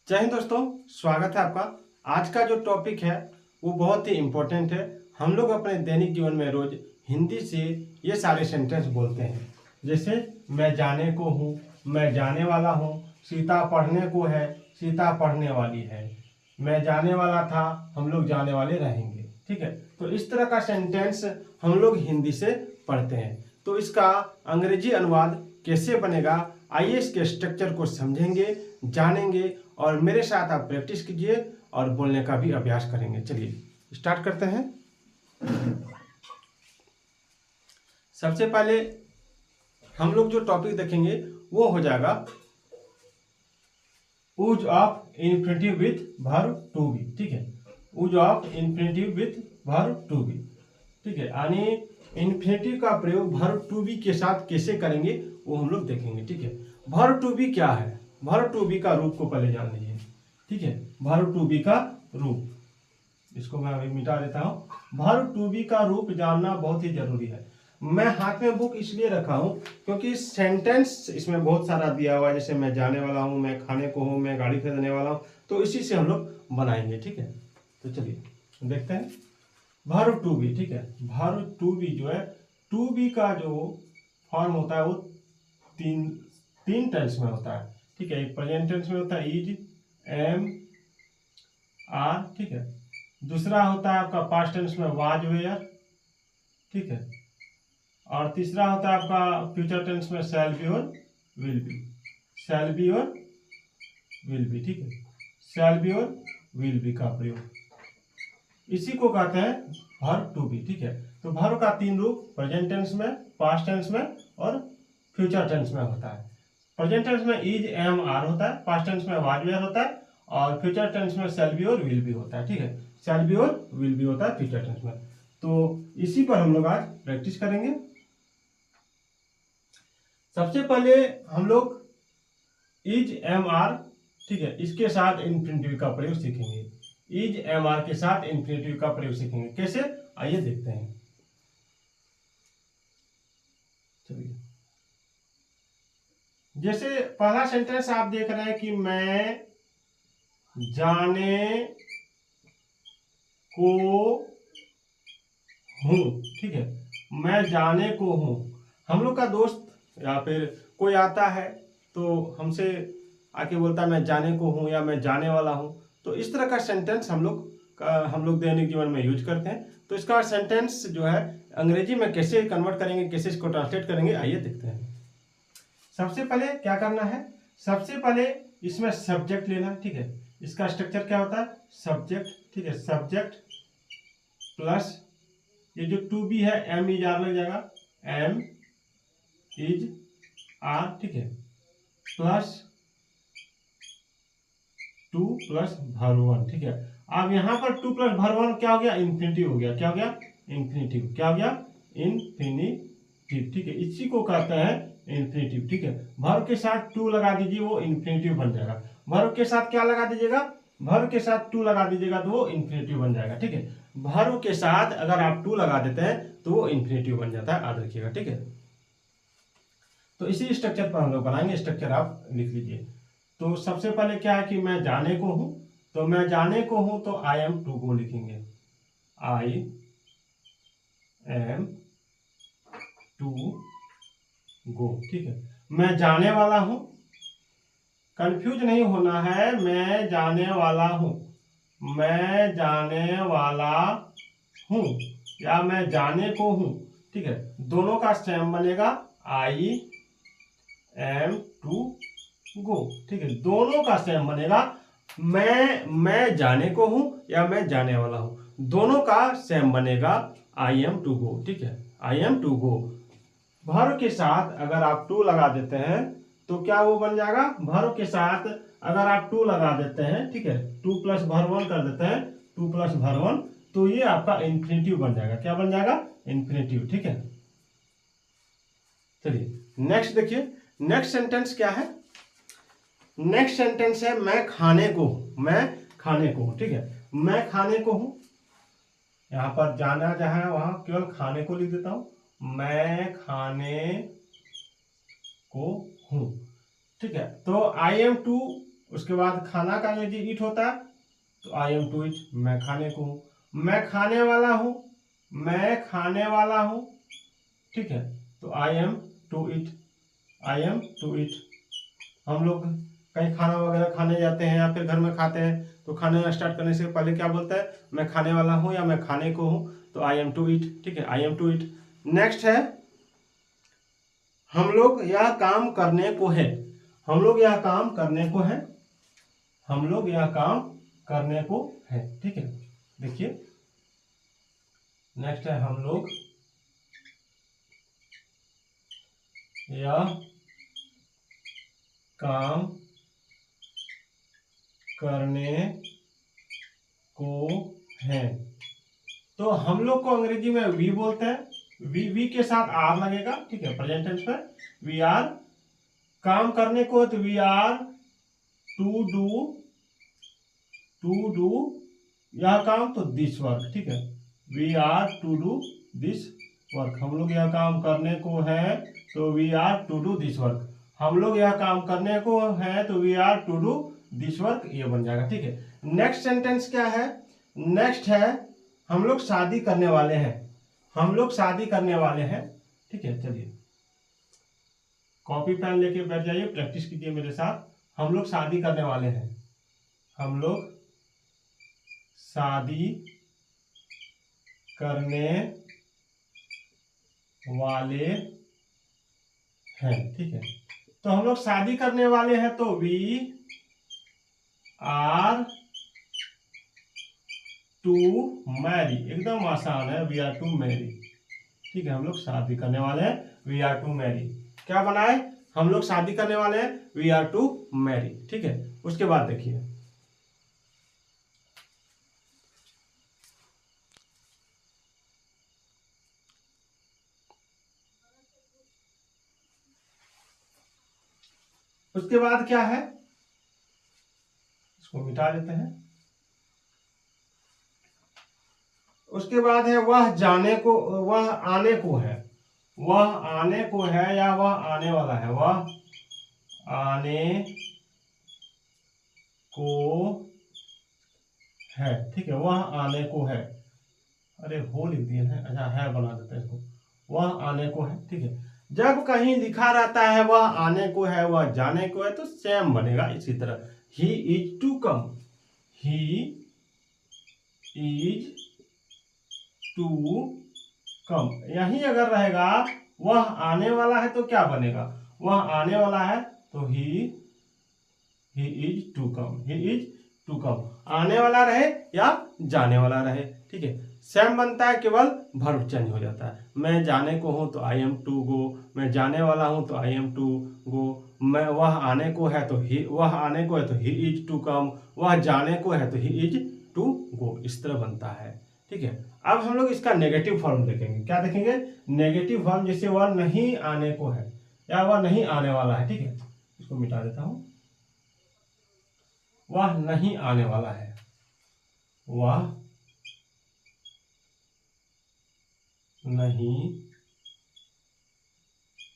जय हिंद दोस्तों, स्वागत है आपका। आज का जो टॉपिक है वो बहुत ही इम्पोर्टेंट है। हम लोग अपने दैनिक जीवन में रोज हिंदी से ये सारे सेंटेंस बोलते हैं, जैसे मैं जाने को हूँ, मैं जाने वाला हूँ, सीता पढ़ने को है, सीता पढ़ने वाली है, मैं जाने वाला था, हम लोग जाने वाले रहेंगे। ठीक है, तो इस तरह का सेंटेंस हम लोग हिंदी से पढ़ते हैं। तो इसका अंग्रेजी अनुवाद कैसे बनेगा, आइए इसके स्ट्रक्चर को समझेंगे, जानेंगे और मेरे साथ आप प्रैक्टिस कीजिए और बोलने का भी अभ्यास करेंगे। चलिए स्टार्ट करते हैं। सबसे पहले हम लोग जो टॉपिक देखेंगे वो हो जाएगा use of infinitive with verb to be. ठीक है, use of infinitive with verb to be. ठीक है, यानी इन्फिनिटिव का प्रयोग वर्ब टू बी के साथ कैसे करेंगे वो हम लोग देखेंगे। ठीक है, वर्ब टू बी क्या है, वर्ब टू बी का रूप को पहले जान लीजिए। ठीक है, वर्ब टू बी का रूप, इसको मैं अभी मिटा देता हूं। वर्ब टू बी का रूप जानना बहुत ही जरूरी है। मैं हाथ में बुक इसलिए रखा हूं क्योंकि सेंटेंस इसमें बहुत सारा दिया हुआ है, जैसे मैं जाने वाला हूं, मैं खाने को हूं, मैं गाड़ी खरीदने वाला हूं, तो इसी से हम लोग बनाएंगे। ठीक है, तो चलिए देखते हैं वर्ब टू बी। ठीक है, वर्ब टू बी जो है, टू बी का जो फॉर्म होता है वो तीन तीन टेंस में होता है। ठीक है, एक प्रेजेंट टेंस में होता है इज, एम, आर। ठीक है, दूसरा होता है आपका पास्ट टेंस में वाज, वेयर। ठीक है, और तीसरा होता है आपका फ्यूचर टेंस में शैल बी और विल बी, शैल बी और विल बी। ठीक है, शैल बी और विल बी का प्रयोग इसी को कहते हैं वर्ब टू बी। ठीक है, तो वर्ब का तीन रूप प्रेजेंट टेंस में, पास्ट टेंस में और फ्यूचर टेंस में होता है। प्रेजेंट टेंस में इज, एम, आर होता है, पास्ट टेंस में वाज, वेयर होता है और फ्यूचर टेंस में शैल बी और विल बी होता है। ठीक है, शैल बी और विल बी होता है फ्यूचर टेंस में। तो इसी पर हम लोग आज प्रैक्टिस करेंगे। सबसे पहले हम लोग इज, एम, आर, ठीक है, इसके साथ इन्फिनिटिव का प्रयोग सीखेंगे। इज, एम, आर के साथ इन्फिनिटिव का प्रयोग सीखेंगे कैसे, आइए देखते हैं। चलिए, जैसे पहला सेंटेंस आप देख रहे हैं कि मैं जाने को हूं। ठीक है, मैं जाने को हूं। हम लोग का दोस्त या फिर कोई आता है तो हमसे आके बोलता है मैं जाने को हूं या मैं जाने वाला हूं, तो इस तरह का सेंटेंस हम लोग दैनिक जीवन में यूज करते हैं। तो इसका सेंटेंस जो है अंग्रेजी में कैसे कन्वर्ट करेंगे, कैसे इसको ट्रांसलेट करेंगे, आइए देखते हैं। सबसे पहले क्या करना है, सबसे पहले इसमें सब्जेक्ट लेना। ठीक है, इसका स्ट्रक्चर क्या होता है, सब्जेक्ट। ठीक है, सब्जेक्ट प्लस ये जो टू बी है, एम इज आर लग जाएगा, एम इज आर। ठीक है, plus two plus verb one. ठीक है, अब यहां पर टू प्लस वर्ब वन क्या हो गया, इन्फिनिटिव हो गया। क्या हो गया, इन्फिनिटिव। क्या हो गया, इन्फिनिटिव। ठीक है, इसी को कहते हैं इन्फिनिटिव। ठीक है, वर्ब के साथ टू लगा दीजिए, वो इन्फिनिटिव बन जाएगा। वर्ब के साथ क्या लगा दीजिएगा, वर्ब के साथ टू लगा दीजिएगा तो वो इन्फिनिटिव बन जाएगा। ठीक है, वर्ब के साथ अगर आप टू लगा देते हैं तो वो इन्फिनिटिव बन जाता है, याद रखिएगा। ठीक है, तो इसी स्ट्रक्चर पर हम लोग बनाएंगे। स्ट्रक्चर आप लिख लीजिए। तो सबसे पहले क्या है कि मैं जाने को हूं, तो मैं जाने को हूं तो आई एम टू गो लिखेंगे, आई एम टू गो। ठीक है, मैं जाने वाला हूं, कंफ्यूज नहीं होना है, मैं जाने वाला हूं, मैं जाने वाला हूं या मैं जाने को हूं। ठीक है, दोनों का सेम बनेगा, आई एम टू गो। ठीक है, दोनों का सेम बनेगा, मैं जाने को हूं या मैं जाने वाला हूं, दोनों का सेम बनेगा, आई एम टू गो। ठीक है, I am to go. Verb के साथ अगर आप टू लगा देते हैं तो क्या वो बन जाएगा, वर्ब के साथ अगर आप टू लगा देते हैं, ठीक है, टू प्लस वर्ब वन कर देते हैं, टू प्लस वर्ब वन, तो ये आपका इन्फिनिटिव बन जाएगा। क्या बन जाएगा, इन्फिनिटिव। ठीक है, चलिए नेक्स्ट देखिए, नेक्स्ट सेंटेंस क्या है, नेक्स्ट सेंटेंस है मैं खाने को, मैं खाने को हूं। ठीक है, मैं खाने को हूं, यहां पर जाना जहां है वहां केवल खाने को लिख देता हूं, मैं खाने को हूं। ठीक है, तो आई एम टू उसके बाद खाना का अंग्रेजी ईट होता है, तो आई एम टू ईट, मैं खाने को हूँ। मैं खाने वाला हूँ, मैं खाने वाला हूँ, ठीक है, तो I am to eat, I am to eat. हम लोग कहीं खाना वगैरह खाने जाते हैं या फिर घर में खाते हैं, तो खाने स्टार्ट करने से पहले क्या बोलते हैं, मैं खाने वाला हूँ या मैं खाने को हूँ, तो आई एम टू ईट, ठीक है, I am to eat. Next है हम लोग यह काम करने को है, हम लोग यह काम करने को है, हम लोग यह काम करने को है, ठीक है। देखिए नेक्स्ट है हम लोग यह काम करने को है, तो हम लोग को अंग्रेजी में वी बोलते हैं, वी के साथ आर लगेगा, ठीक है, प्रेजेंट टेंस में वी आर। काम करने को तो वी आर टू डू यह काम, तो दिस वर्क, ठीक है, we are to do this work. हम लोग यह काम करने को है, तो we are to do this work. हम लोग यह काम करने को है, तो we are to do this work, ये बन जाएगा, ठीक है। नेक्स्ट सेंटेंस क्या है, नेक्स्ट है हम लोग शादी करने वाले हैं, हम लोग शादी करने वाले हैं, ठीक है। चलिए कॉपी पेन लेके बैठ जाइए, प्रैक्टिस कीजिए मेरे साथ। हम लोग शादी करने वाले हैं, हम लोग शादी करने वाले हैं, ठीक है। तो हम लोग शादी करने वाले हैं, तो वी आर टू मैरी, एकदम आसान है, वी आर टू मैरी, ठीक है। हम लोग शादी करने वाले हैं, वी आर टू मैरी। क्या बनाए, हम लोग शादी करने वाले हैं, वी आर टू मैरी, ठीक है। उसके बाद देखिए उसके बाद क्या है, इसको मिटा देते हैं। उसके बाद है वह जाने को, वह आने को है, वह आने को है या वह आने वाला है, वह आने को है, ठीक है, वह आने को है। अरे हो लिख दिए हैं, अच्छा है बना देते हैं इसको, वह आने को है, ठीक है। जब कहीं लिखा रहता है वह आने को है, वह जाने को है, तो सेम बनेगा इसी तरह, he is to come, he is to come. यही अगर रहेगा वह आने वाला है, तो क्या बनेगा, वह आने वाला है, तो he is to come, he is to come. आने वाला रहे या जाने वाला रहे, ठीक है, सेम बनता है, केवल वर्ब चेंज हो जाता है। मैं जाने को हूं, तो आई एम टू गो, मैं जाने वाला हूं, तो आई एम टू गो। मैं वह आने को है, तो ही, वह आने को है, तो ही इज टू कम, वह जाने को है, तो ही इज टू गो, इस तरह बनता है, ठीक है। अब हम लोग इसका नेगेटिव फॉर्म देखेंगे। क्या देखेंगे, नेगेटिव फॉर्म, जैसे वह नहीं आने को है या वह नहीं आने वाला है, ठीक है, इसको मिटा देता हूं। वह नहीं आने वाला है, वह नहीं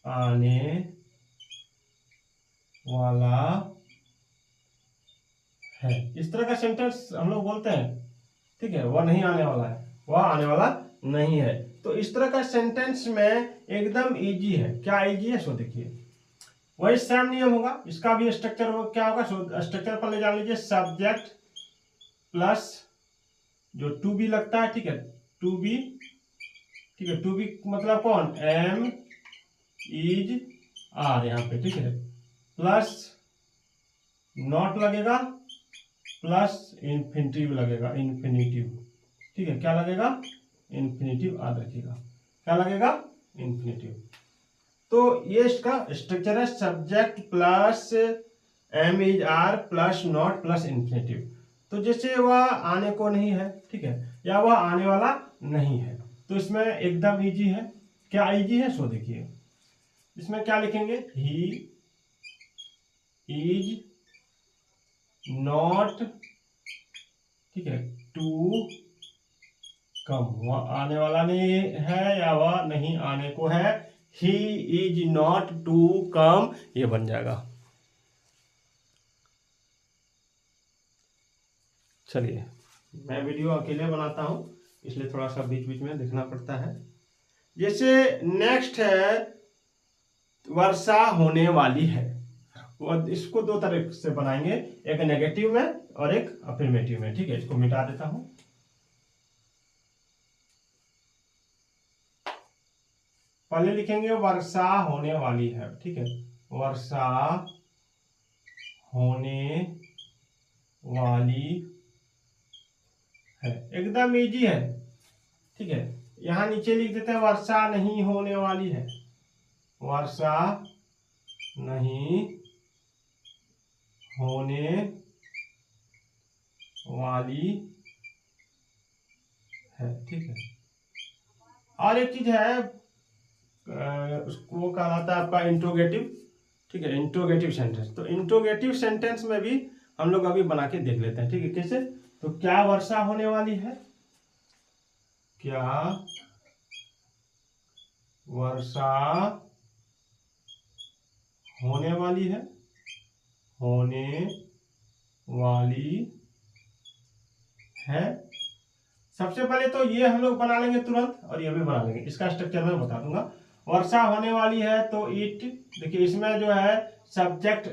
आने वाला है, इस तरह का सेंटेंस हम लोग बोलते हैं, ठीक है। वह नहीं आने वाला है, वह आने वाला नहीं है, तो इस तरह का सेंटेंस में एकदम इजी है। क्या इजी है, सो देखिए वही सेम नियम होगा, इसका भी स्ट्रक्चर क्या होगा, स्ट्रक्चर पर ले जान लीजिए, सब्जेक्ट प्लस जो टू बी लगता है, ठीक है, टू बी, ठीक है, टू बी मतलब कौन, एम इज आर यहाँ पे, ठीक है, प्लस नॉट लगेगा, प्लस इन्फिनिटिव लगेगा, इन्फिनिटिव, ठीक है, क्या लगेगा, इन्फिनिटिव, याद रखिएगा, क्या लगेगा, इन्फिनिटिव। तो ये इसका स्ट्रक्चर है, subject plus am is are plus not plus infinitive. तो जैसे वह आने को नहीं है, ठीक है, या वह आने वाला नहीं है, तो इसमें एकदम इजी है। क्या इजी है, सो देखिए इसमें क्या लिखेंगे, ही इज नॉट, ठीक है, टू कम, वह आने वाला नहीं है या वह नहीं आने को है, he is not to come, ये बन जाएगा। चलिए, मैं वीडियो अकेले बनाता हूँ इसलिए थोड़ा सा बीच बीच में देखना पड़ता है। जैसे नेक्स्ट है वर्षा होने वाली है, और इसको दो तरह से बनाएंगे, एक नेगेटिव में और एक अफर्मेटिव में। ठीक है, इसको मिटा देता हूं। पहले लिखेंगे वर्षा होने वाली है। ठीक है, वर्षा होने वाली है, एकदम इजी है। ठीक है, यहां नीचे लिख देते हैं वर्षा नहीं होने वाली है, वर्षा नहीं होने वाली है। ठीक है, और एक चीज है उसको कहलाता है आपका इंट्रोगेटिव। ठीक है, इंट्रोगेटिव सेंटेंस। तो इंट्रोगेटिव सेंटेंस में भी हम लोग अभी बना के देख लेते हैं। ठीक है, कैसे? तो क्या वर्षा होने वाली है, क्या वर्षा होने वाली है, होने वाली है। सबसे पहले तो ये हम लोग बना लेंगे तुरंत, और ये भी बना लेंगे। इसका स्ट्रक्चर मैं बता दूंगा। वर्षा होने वाली है तो इट, देखिए इसमें जो है सब्जेक्ट।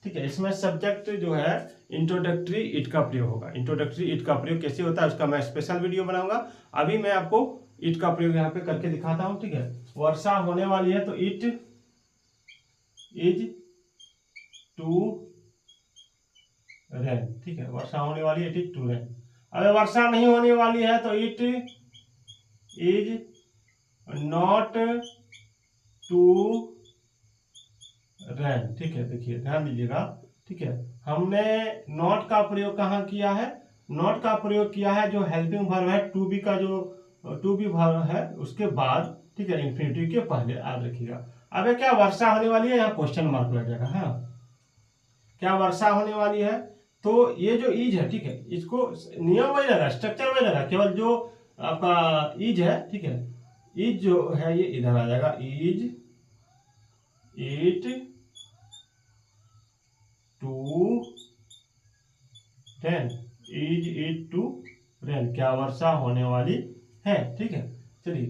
ठीक है, इसमें सब्जेक्ट जो है इंट्रोडक्टरी इट का प्रयोग होगा। इंट्रोडक्टरी इट का प्रयोग कैसे होता है उसका मैं स्पेशल वीडियो बनाऊंगा। अभी मैं आपको इट का प्रयोग यहाँ पे करके दिखाता हूँ। ठीक है, वर्षा होने वाली है तो इट इज टू रेन। ठीक है, वर्षा होने वाली है, इट इज टू रेन। अगर वर्षा नहीं होने वाली है तो it is not to rain. ठीक है, देखिए ध्यान दीजिएगा। ठीक है, हमने नॉट का प्रयोग कहाँ किया है? नॉट का प्रयोग किया है जो हेल्पिंग वर्ब है, टू बी का जो टू बी वर्ब है उसके बाद। ठीक है, इंफिनिटिव के पहले, याद रखिएगा। अब क्या वर्षा होने वाली है, यहाँ क्वेश्चन मार्क लग जाएगा। हाँ, क्या वर्षा होने वाली है, तो ये जो इज है, ठीक है, इसको नियम वही लगा, स्ट्रक्चर वही लगा, केवल जो आपका इज है। ठीक है, इज जो है ये इधर आ जाएगा, is it to rain, is it to rain, क्या वर्षा होने वाली है। ठीक है, चलिए,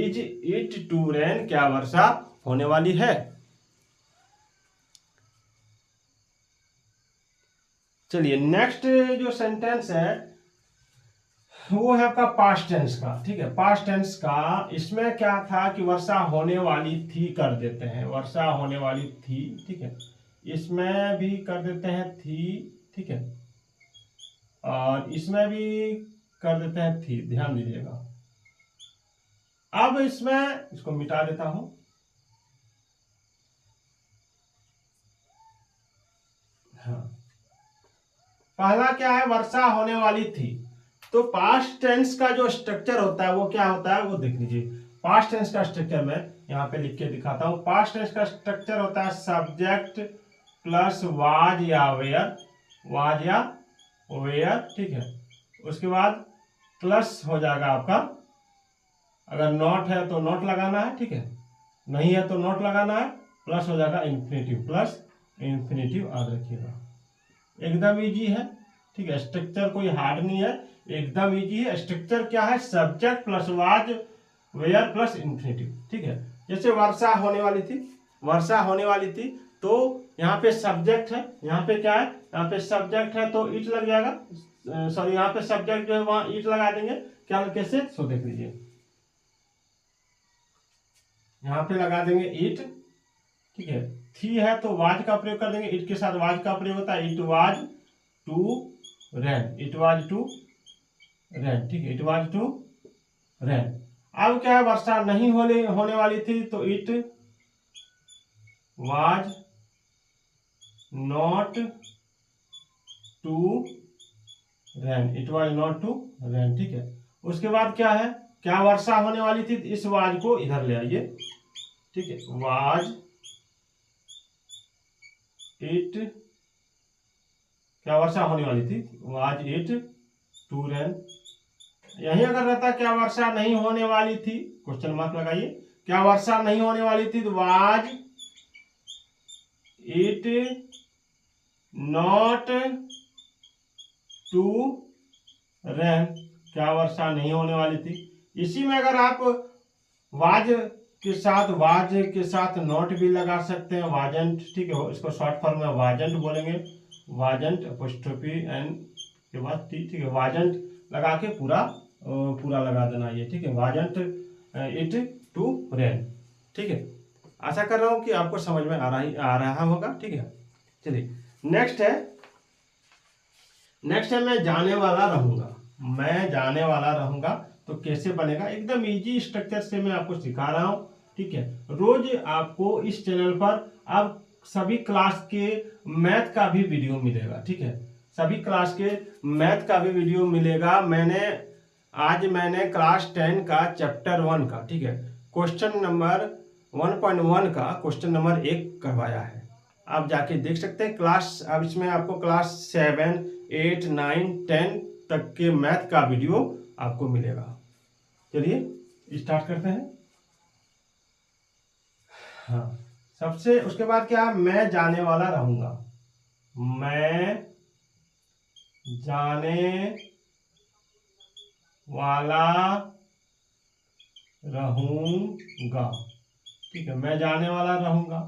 इज इट टू रेन, क्या वर्षा होने वाली है। चलिए, नेक्स्ट जो सेंटेंस है वो है आपका पास्ट टेंस का। ठीक है, पास्ट टेंस का इसमें क्या था कि वर्षा होने वाली थी कर देते हैं, वर्षा होने वाली थी। ठीक है, इसमें भी कर देते हैं थी। ठीक है, और इसमें भी कर देते हैं थी, ध्यान दीजिएगा। अब इसमें इसको मिटा देता हूं। हाँ, पहला क्या है, वर्षा होने वाली थी। तो पास्ट टेंस का जो स्ट्रक्चर होता है वो क्या होता है वो देख लीजिए। पास्ट टेंस का स्ट्रक्चर मैं यहाँ पे लिख के दिखाता हूँ। पास्ट टेंस का स्ट्रक्चर होता है सब्जेक्ट प्लस वाज या वेयर, वाज या वेयर। ठीक है, उसके बाद प्लस हो जाएगा आपका, अगर नॉट है तो नॉट लगाना है। ठीक है, नहीं है तो नॉट लगाना है, प्लस हो जाएगा इंफिनिटिव, प्लस इंफिनिटिव, याद रखिएगा। एकदम इजी है। ठीक है, स्ट्रक्चर कोई हार्ड नहीं है, एकदम इजी है। स्ट्रक्चर क्या है, subject plus was were plus infinitive. ठीक है, जैसे वर्षा होने वाली थी, वर्षा होने वाली थी तो यहाँ पे सब्जेक्ट है, यहाँ पे क्या है, यहाँ पे सब्जेक्ट है तो इट लग जाएगा। सॉरी, यहाँ पे सब्जेक्ट जो है वहां इट लगा देंगे। क्या, कैसे, सो देख लीजिए, यहाँ पे लगा देंगे इट। ठीक है, थी है तो वाज का प्रयोग कर देंगे, इट के साथ वाज का प्रयोग होता है, it was to rain, it was to rain. ठीक है, इट वाज टू रेन। अब क्या है, वर्षा नहीं होने वाली थी तो it was not to rain, it was not to rain. ठीक है, उसके बाद क्या है, क्या वर्षा होने वाली थी, इस वाज को इधर ले आइए। ठीक है, वाज इट, क्या वर्षा होने वाली थी, वाज इट टू रेन। यही अगर रहता क्या वर्षा नहीं होने वाली थी, क्वेश्चन मार्क लगाइए, क्या वर्षा नहीं होने वाली थी तो was it not to rain, क्या वर्षा नहीं होने वाली थी। इसी में अगर आप वाज के साथ नॉट भी लगा सकते हैं, वाजंट, ठीक है, इसको शॉर्ट फॉर्म में वाजंट बोलेंगे, वाजंट अपोस्ट्रोफी एन के बाद टी, ठीक है, वाजंट लगा के पूरा लगा देना ये, ठीक है, वाजंट इट टू रेन, ठीक है। आशा कर रहा हूँ कि आपको समझ में आ रहा होगा, ठीक है। चलिए नेक्स्ट है मैं जाने वाला रहूंगा। मैं जाने वाला रहूंगा तो कैसे बनेगा, एकदम इजी स्ट्रक्चर से मैं आपको सिखा रहा हूं, ठीक है। रोज आपको इस चैनल पर अब सभी क्लास के मैथ का भी वीडियो मिलेगा, ठीक है, सभी क्लास के मैथ का भी वीडियो मिलेगा। आज मैंने क्लास 10 का चैप्टर 1 का, ठीक है, क्वेश्चन नंबर 1.1 का क्वेश्चन नंबर 1 करवाया है, आप जाके देख सकते हैं क्लास। अब इसमें आपको क्लास 7, 8, 9, 10 तक के मैथ का वीडियो आपको मिलेगा। चलिए स्टार्ट करते हैं। हाँ, सबसे उसके बाद क्या, मैं जाने वाला रहूंगा। मैं जाने वाला रहूंगा, ठीक है, मैं जाने वाला रहूंगा।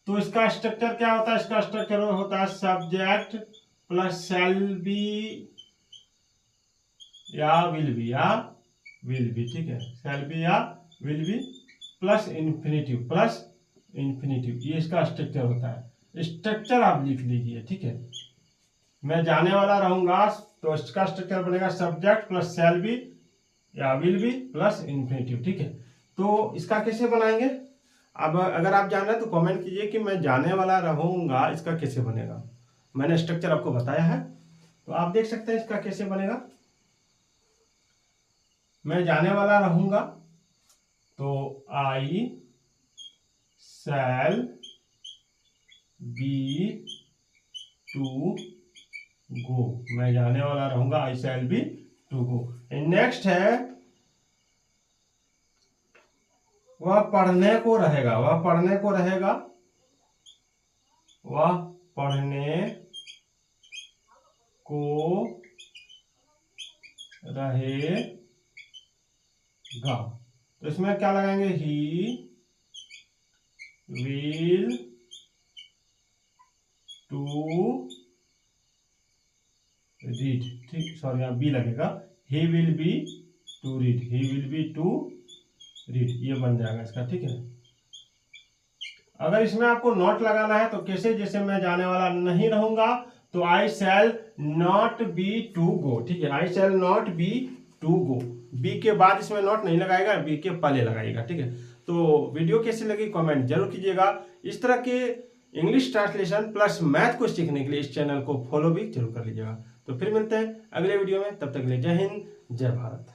तो इसका स्ट्रक्चर क्या होता है, इसका स्ट्रक्चर होता है सब्जेक्ट प्लस शैल बी या विल बी, ठीक है, शैल बी या विल बी प्लस इन्फिनिटिव, ये इसका स्ट्रक्चर होता है। स्ट्रक्चर आप लिख लीजिए, ठीक है। मैं जाने वाला रहूंगा तो इसका स्ट्रक्चर बनेगा सब्जेक्ट प्लस शैल बी या विल बी प्लस इन्फिनिटिव, ठीक है। तो इसका कैसे बनाएंगे, अब अगर आप जान रहे हैं तो कमेंट कीजिए कि मैं जाने वाला रहूंगा इसका कैसे बनेगा। मैंने स्ट्रक्चर आपको बताया है, तो आप देख सकते हैं इसका कैसे बनेगा। मैं जाने वाला रहूंगा तो आई शैल बी टू गो, मैं जाने वाला रहूंगा, I shall be to go. Next है वह पढ़ने को रहेगा, वह पढ़ने को रहेगा, वह पढ़ने को रहेगा। तो इसमें क्या लगाएंगे, ही विल टू रीड, ठीक, सॉरी यहाँ बी लगेगा, he will be to read, he will be to read, ये बन जाएगा इसका, ठीक है। अगर इसमें आपको नॉट लगाना है तो कैसे, जैसे मैं जाने वाला नहीं रहूंगा तो I shall not be to go, ठीक है, I shall not be to go, b के बाद इसमें नॉट नहीं लगाएगा, बी के पहले लगाएगा, ठीक है। तो वीडियो कैसी लगी कमेंट जरूर कीजिएगा। इस तरह के इंग्लिश ट्रांसलेशन प्लस मैथ को सीखने के लिए इस चैनल को फॉलो भी जरूर कर लीजिएगा। तो फिर मिलते हैं अगले वीडियो में, तब तक के लिए जय हिंद, जय भारत।